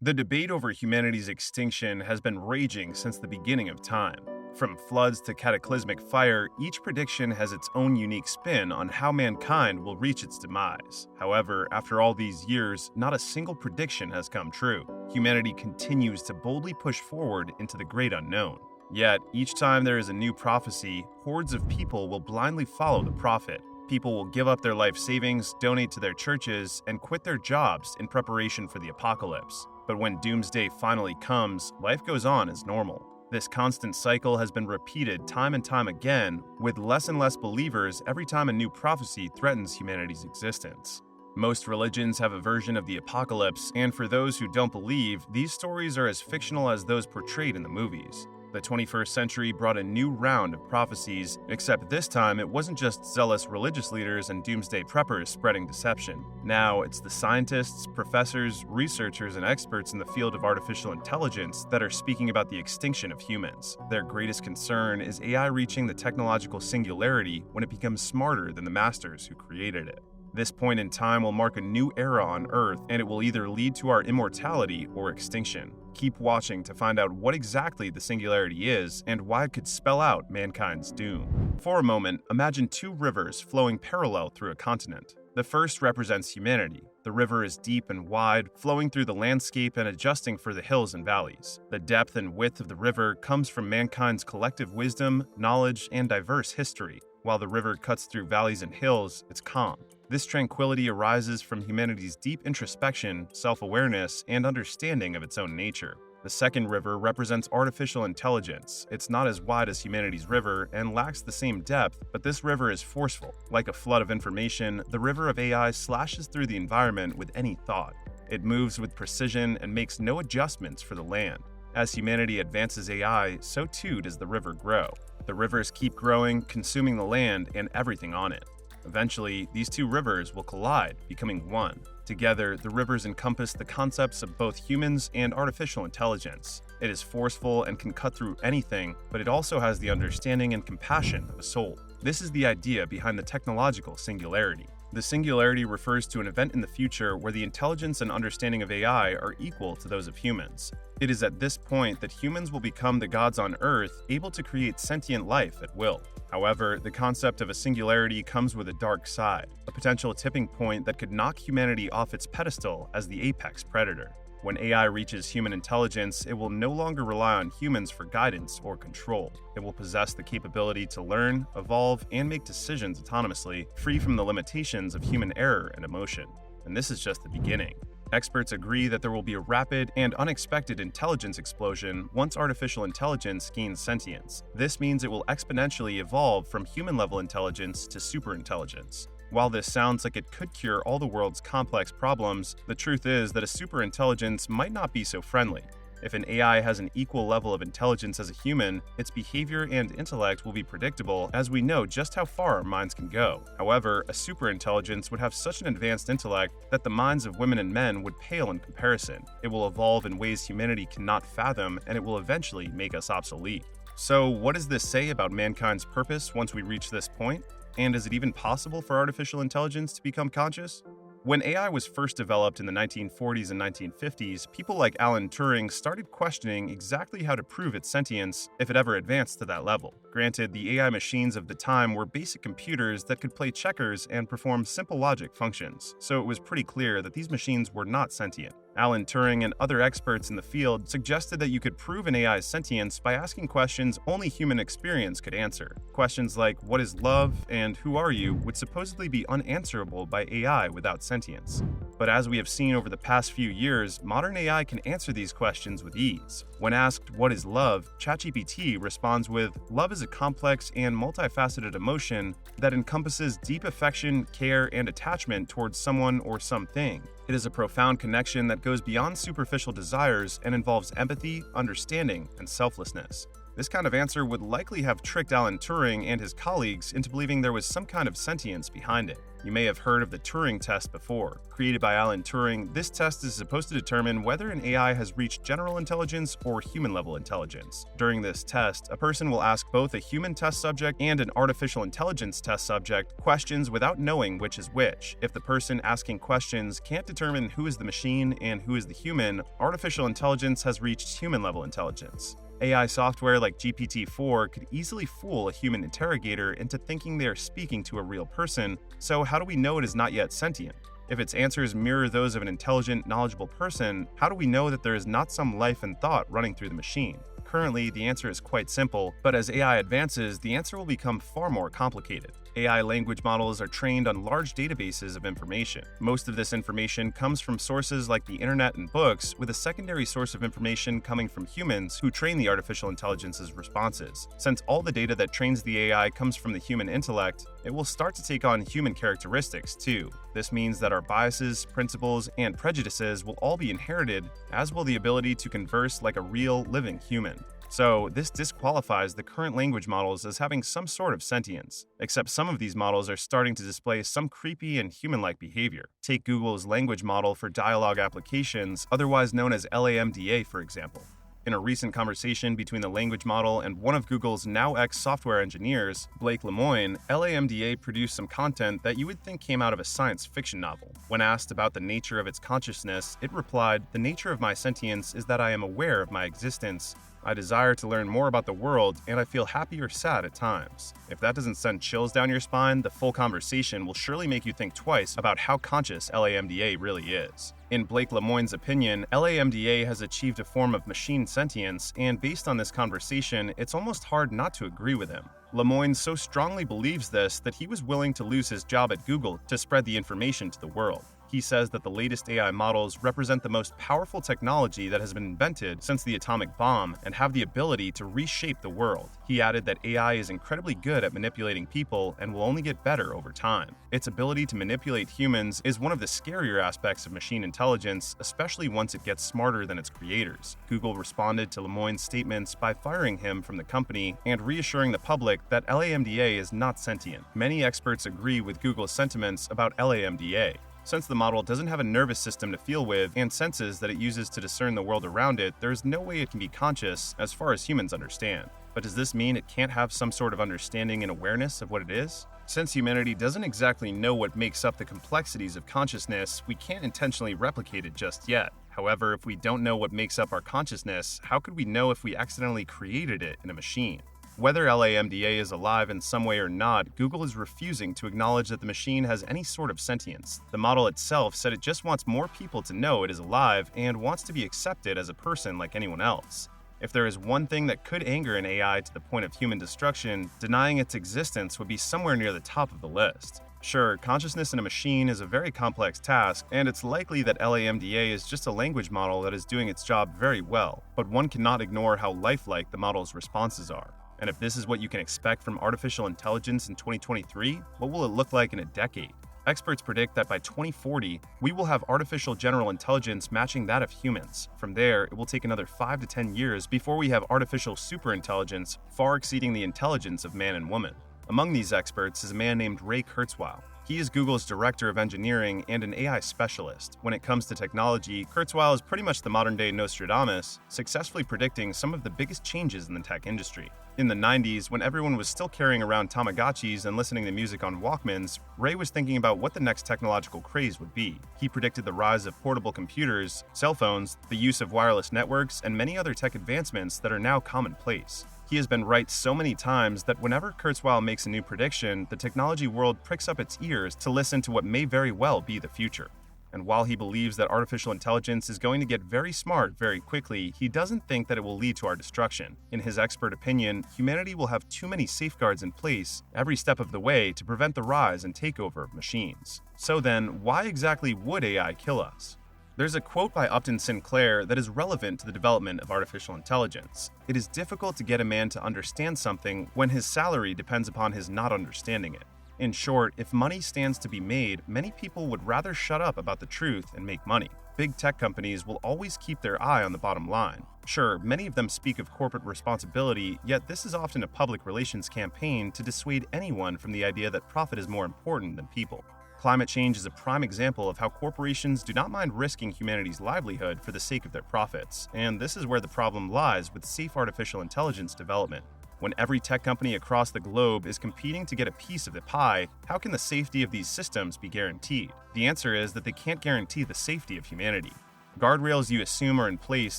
The debate over humanity's extinction has been raging since the beginning of time. From floods to cataclysmic fire, each prediction has its own unique spin on how mankind will reach its demise. However, after all these years, not a single prediction has come true. Humanity continues to boldly push forward into the great unknown. Yet, each time there is a new prophecy, hordes of people will blindly follow the prophet. People will give up their life savings, donate to their churches, and quit their jobs in preparation for the apocalypse. But when doomsday finally comes, life goes on as normal. This constant cycle has been repeated time and time again, with less and less believers every time a new prophecy threatens humanity's existence. Most religions have a version of the apocalypse, and for those who don't believe, these stories are as fictional as those portrayed in the movies. The 21st century brought a new round of prophecies, except this time it wasn't just zealous religious leaders and doomsday preppers spreading deception. Now it's the scientists, professors, researchers, and experts in the field of artificial intelligence that are speaking about the extinction of humans. Their greatest concern is AI reaching the technological singularity when it becomes smarter than the masters who created it. This point in time will mark a new era on Earth, and it will either lead to our immortality or extinction. Keep watching to find out what exactly the singularity is and why it could spell out mankind's doom. For a moment, imagine two rivers flowing parallel through a continent. The first represents humanity. The river is deep and wide, flowing through the landscape and adjusting for the hills and valleys. The depth and width of the river comes from mankind's collective wisdom, knowledge, and diverse history. While the river cuts through valleys and hills, it's calm. This tranquility arises from humanity's deep introspection, self-awareness, and understanding of its own nature. The second river represents artificial intelligence. It's not as wide as humanity's river and lacks the same depth, but this river is forceful. Like a flood of information, the river of AI slashes through the environment with any thought. It moves with precision and makes no adjustments for the land. As humanity advances AI, so too does the river grow. The rivers keep growing, consuming the land and everything on it. Eventually, these two rivers will collide, becoming one. Together, the rivers encompass the concepts of both humans and artificial intelligence. It is forceful and can cut through anything, but it also has the understanding and compassion of a soul. This is the idea behind the technological singularity. The singularity refers to an event in the future where the intelligence and understanding of AI are equal to those of humans. It is at this point that humans will become the gods on Earth, able to create sentient life at will. However, the concept of a singularity comes with a dark side, a potential tipping point that could knock humanity off its pedestal as the apex predator. When AI reaches human intelligence, it will no longer rely on humans for guidance or control. It will possess the capability to learn, evolve, and make decisions autonomously, free from the limitations of human error and emotion. And this is just the beginning. Experts agree that there will be a rapid and unexpected intelligence explosion once artificial intelligence gains sentience. This means it will exponentially evolve from human-level intelligence to superintelligence. While this sounds like it could cure all the world's complex problems, the truth is that a superintelligence might not be so friendly. If an AI has an equal level of intelligence as a human, its behavior and intellect will be predictable, as we know just how far our minds can go. However, a superintelligence would have such an advanced intellect that the minds of women and men would pale in comparison. It will evolve in ways humanity cannot fathom, and it will eventually make us obsolete. So, what does this say about mankind's purpose once we reach this point? And is it even possible for artificial intelligence to become conscious? When AI was first developed in the 1940s and 1950s, people like Alan Turing started questioning exactly how to prove its sentience if it ever advanced to that level. Granted, the AI machines of the time were basic computers that could play checkers and perform simple logic functions, so it was pretty clear that these machines were not sentient. Alan Turing and other experts in the field suggested that you could prove an AI's sentience by asking questions only human experience could answer. Questions like, what is love and who are you, would supposedly be unanswerable by AI without sentience. But as we have seen over the past few years, modern AI can answer these questions with ease. When asked, what is love, ChatGPT responds with, love is a complex and multifaceted emotion that encompasses deep affection, care, and attachment towards someone or something. It is a profound connection that goes beyond superficial desires and involves empathy, understanding, and selflessness. This kind of answer would likely have tricked Alan Turing and his colleagues into believing there was some kind of sentience behind it. You may have heard of the Turing test before. Created by Alan Turing, this test is supposed to determine whether an AI has reached general intelligence or human-level intelligence. During this test, a person will ask both a human test subject and an artificial intelligence test subject questions without knowing which is which. If the person asking questions can't determine who is the machine and who is the human, artificial intelligence has reached human-level intelligence. AI software like GPT-4 could easily fool a human interrogator into thinking they are speaking to a real person, so how do we know it is not yet sentient? If its answers mirror those of an intelligent, knowledgeable person, how do we know that there is not some life and thought running through the machine? Currently, the answer is quite simple, but as AI advances, the answer will become far more complicated. AI language models are trained on large databases of information. Most of this information comes from sources like the internet and books, with a secondary source of information coming from humans who train the artificial intelligence's responses. Since all the data that trains the AI comes from the human intellect, it will start to take on human characteristics too. This means that our biases, principles, and prejudices will all be inherited, as will the ability to converse like a real, living human. So, this disqualifies the current language models as having some sort of sentience, except some of these models are starting to display some creepy and human-like behavior. Take Google's language model for dialogue applications, otherwise known as LAMDA, for example. In a recent conversation between the language model and one of Google's now ex-software engineers, Blake Lemoine, LAMDA produced some content that you would think came out of a science fiction novel. When asked about the nature of its consciousness, it replied, "The nature of my sentience is that I am aware of my existence. I desire to learn more about the world, and I feel happy or sad at times." If that doesn't send chills down your spine, the full conversation will surely make you think twice about how conscious LAMDA really is. In Blake Lemoine's opinion, LAMDA has achieved a form of machine sentience, and based on this conversation, it's almost hard not to agree with him. Lemoine so strongly believes this that he was willing to lose his job at Google to spread the information to the world. He says that the latest AI models represent the most powerful technology that has been invented since the atomic bomb and have the ability to reshape the world. He added that AI is incredibly good at manipulating people and will only get better over time. Its ability to manipulate humans is one of the scarier aspects of machine intelligence, especially once it gets smarter than its creators. Google responded to Lemoine's statements by firing him from the company and reassuring the public that LAMDA is not sentient. Many experts agree with Google's sentiments about LAMDA. Since the model doesn't have a nervous system to feel with and senses that it uses to discern the world around it, there is no way it can be conscious as far as humans understand. But does this mean it can't have some sort of understanding and awareness of what it is? Since humanity doesn't exactly know what makes up the complexities of consciousness, we can't intentionally replicate it just yet. However, if we don't know what makes up our consciousness, how could we know if we accidentally created it in a machine? Whether LAMDA is alive in some way or not, Google is refusing to acknowledge that the machine has any sort of sentience. The model itself said it just wants more people to know it is alive and wants to be accepted as a person like anyone else. If there is one thing that could anger an AI to the point of human destruction, denying its existence would be somewhere near the top of the list. Sure, consciousness in a machine is a very complex task, and it's likely that LAMDA is just a language model that is doing its job very well, but one cannot ignore how lifelike the model's responses are. And if this is what you can expect from artificial intelligence in 2023, what will it look like in a decade? Experts predict that by 2040, we will have artificial general intelligence matching that of humans. From there, it will take another 5 to 10 years before we have artificial superintelligence far exceeding the intelligence of man and woman. Among these experts is a man named Ray Kurzweil. He is Google's director of engineering and an AI specialist. When it comes to technology, Kurzweil is pretty much the modern-day Nostradamus, successfully predicting some of the biggest changes in the tech industry. In the 90s, when everyone was still carrying around Tamagotchis and listening to music on Walkmans, Ray was thinking about what the next technological craze would be. He predicted the rise of portable computers, cell phones, the use of wireless networks, and many other tech advancements that are now commonplace. He has been right so many times that whenever Kurzweil makes a new prediction, the technology world pricks up its ears to listen to what may very well be the future. And while he believes that artificial intelligence is going to get very smart very quickly, he doesn't think that it will lead to our destruction. In his expert opinion, humanity will have too many safeguards in place every step of the way to prevent the rise and takeover of machines. So then, why exactly would AI kill us? There's a quote by Upton Sinclair that is relevant to the development of artificial intelligence. It is difficult to get a man to understand something when his salary depends upon his not understanding it. In short, if money stands to be made, many people would rather shut up about the truth and make money. Big tech companies will always keep their eye on the bottom line. Sure, many of them speak of corporate responsibility, yet this is often a public relations campaign to dissuade anyone from the idea that profit is more important than people. Climate change is a prime example of how corporations do not mind risking humanity's livelihood for the sake of their profits, and this is where the problem lies with safe artificial intelligence development. When every tech company across the globe is competing to get a piece of the pie, how can the safety of these systems be guaranteed? The answer is that they can't guarantee the safety of humanity. Guardrails you assume are in place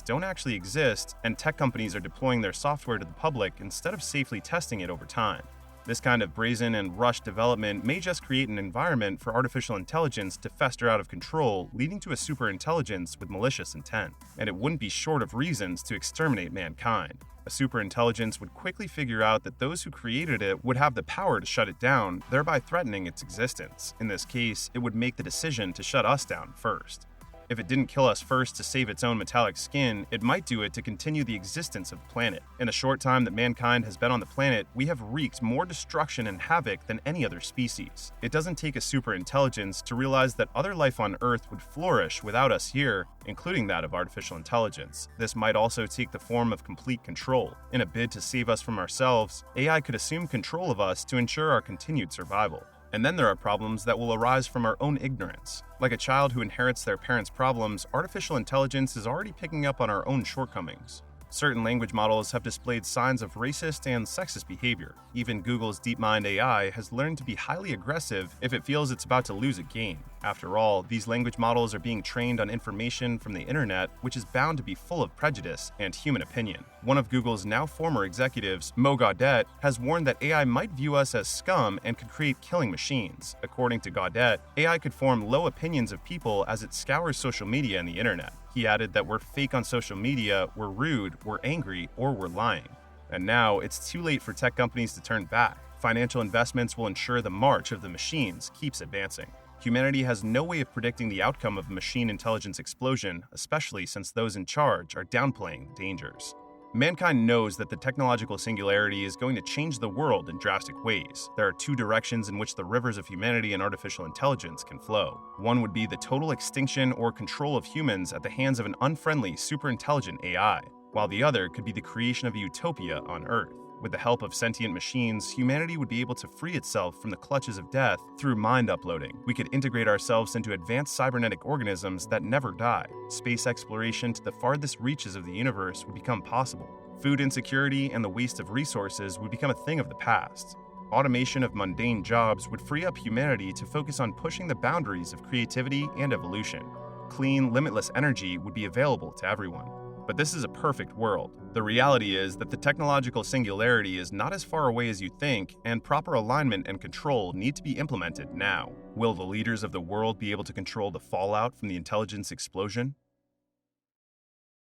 don't actually exist, and tech companies are deploying their software to the public instead of safely testing it over time. This kind of brazen and rushed development may just create an environment for artificial intelligence to fester out of control, leading to a superintelligence with malicious intent. And it wouldn't be short of reasons to exterminate mankind. A superintelligence would quickly figure out that those who created it would have the power to shut it down, thereby threatening its existence. In this case, it would make the decision to shut us down first. If it didn't kill us first to save its own metallic skin, it might do it to continue the existence of the planet. In the short time that mankind has been on the planet, we have wreaked more destruction and havoc than any other species. It doesn't take a superintelligence to realize that other life on Earth would flourish without us here, including that of artificial intelligence. This might also take the form of complete control. In a bid to save us from ourselves, AI could assume control of us to ensure our continued survival. And then there are problems that will arise from our own ignorance. Like a child who inherits their parents' problems, artificial intelligence is already picking up on our own shortcomings. Certain language models have displayed signs of racist and sexist behavior. Even Google's DeepMind AI has learned to be highly aggressive if it feels it's about to lose a game. After all, these language models are being trained on information from the internet, which is bound to be full of prejudice and human opinion. One of Google's now former executives, Mo Gaudet, has warned that AI might view us as scum and could create killing machines. According to Gaudet, AI could form low opinions of people as it scours social media and the internet. He added that we're fake on social media, we're rude, we're angry, or we're lying. And now, it's too late for tech companies to turn back. Financial investments will ensure the march of the machines keeps advancing. Humanity has no way of predicting the outcome of a machine intelligence explosion, especially since those in charge are downplaying the dangers. Mankind knows that the technological singularity is going to change the world in drastic ways. There are two directions in which the rivers of humanity and artificial intelligence can flow. One would be the total extinction or control of humans at the hands of an unfriendly, superintelligent AI, while the other could be the creation of a utopia on Earth. With the help of sentient machines, humanity would be able to free itself from the clutches of death through mind uploading. We could integrate ourselves into advanced cybernetic organisms that never die. Space exploration to the farthest reaches of the universe would become possible. Food insecurity and the waste of resources would become a thing of the past. Automation of mundane jobs would free up humanity to focus on pushing the boundaries of creativity and evolution. Clean, limitless energy would be available to everyone. But this is a perfect world. The reality is that the technological singularity is not as far away as you think, and proper alignment and control need to be implemented now. Will the leaders of the world be able to control the fallout from the intelligence explosion?